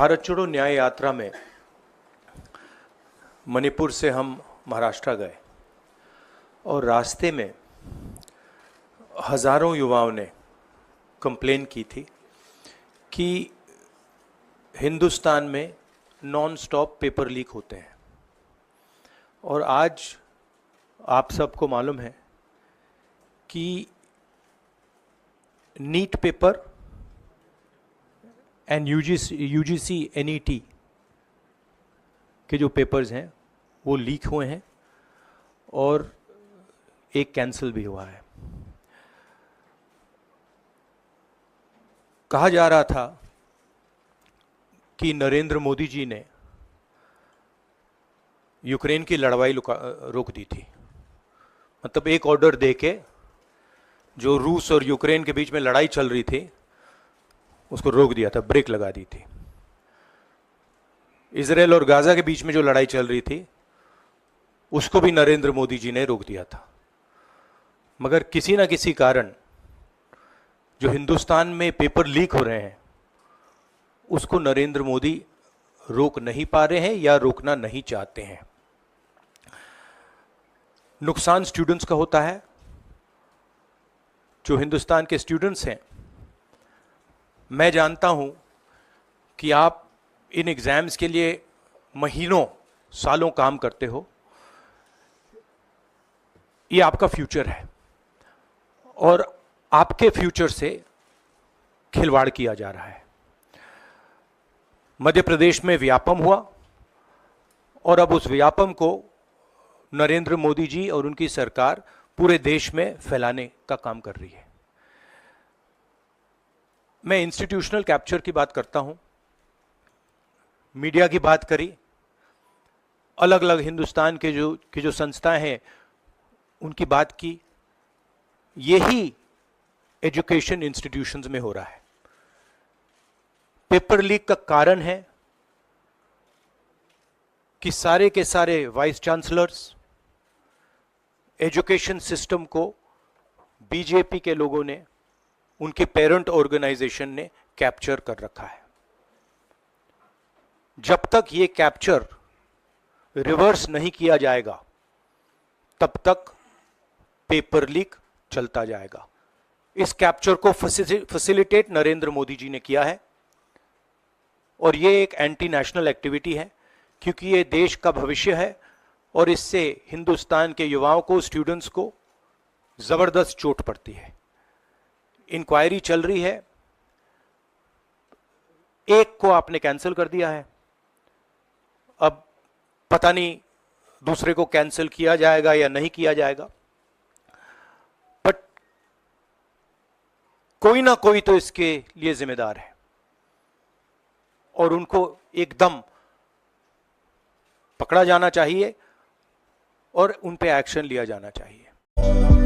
भारत छोड़ो न्याय यात्रा में मणिपुर से हम महाराष्ट्र गए और रास्ते में हज़ारों युवाओं ने कंप्लेन की थी कि हिंदुस्तान में नॉन स्टॉप पेपर लीक होते हैं। और आज आप सबको मालूम है कि NEET paper and UGC NET के जो पेपर्स हैं वो लीक हुए हैं और एक कैंसिल भी हुआ है। कहा जा रहा था कि नरेंद्र मोदी जी ने यूक्रेन की लड़ाई रोक दी थी। मतलब एक ऑर्डर देके जो रूस और यूक्रेन के बीच में लड़ाई चल रही थी उसको रोक दिया था, ब्रेक लगा दी थी। इजराइल और गाजा के बीच में जो लड़ाई चल रही थी उसको भी नरेंद्र मोदी जी ने रोक दिया था। मगर किसी ना किसी कारण जो हिंदुस्तान में पेपर लीक हो रहे हैं उसको नरेंद्र मोदी रोक नहीं पा रहे हैं या रोकना नहीं चाहते हैं। नुकसान स्टूडेंट्स का होता है। जो हिंदुस्तान के स्टूडेंट्स हैं, मैं जानता हूं कि आप इन एग्जाम्स के लिए महीनों सालों काम करते हो। ये आपका फ्यूचर है और आपके फ्यूचर से खिलवाड़ किया जा रहा है। मध्य प्रदेश में व्यापम हुआ और अब उस व्यापम को नरेंद्र मोदी जी और उनकी सरकार पूरे देश में फैलाने का काम कर रही है। मैं इंस्टीट्यूशनल कैप्चर की बात करता हूं, मीडिया की बात करी, अलग अलग हिंदुस्तान के जो संस्थाएं हैं उनकी बात की। यही एजुकेशन इंस्टीट्यूशंस में हो रहा है। पेपर लीक का कारण है कि सारे के सारे वाइस चांसलर्स, एजुकेशन सिस्टम को बीजेपी के लोगों ने, उनके पेरेंट ऑर्गेनाइजेशन ने कैप्चर कर रखा है। जब तक ये कैप्चर रिवर्स नहीं किया जाएगा तब तक पेपर लीक चलता जाएगा। इस कैप्चर को फैसिलिटेट नरेंद्र मोदी जी ने किया है और ये एक एंटी नेशनल एक्टिविटी है क्योंकि ये देश का भविष्य है और इससे हिंदुस्तान के युवाओं को, स्टूडेंट्स को जबरदस्त चोट पड़ती है। इंक्वायरी चल रही है, एक को आपने कैंसिल कर दिया है, अब पता नहीं दूसरे को कैंसिल किया जाएगा या नहीं किया जाएगा। बट कोई ना कोई तो इसके लिए जिम्मेदार है और उनको एकदम पकड़ा जाना चाहिए और उन पे एक्शन लिया जाना चाहिए।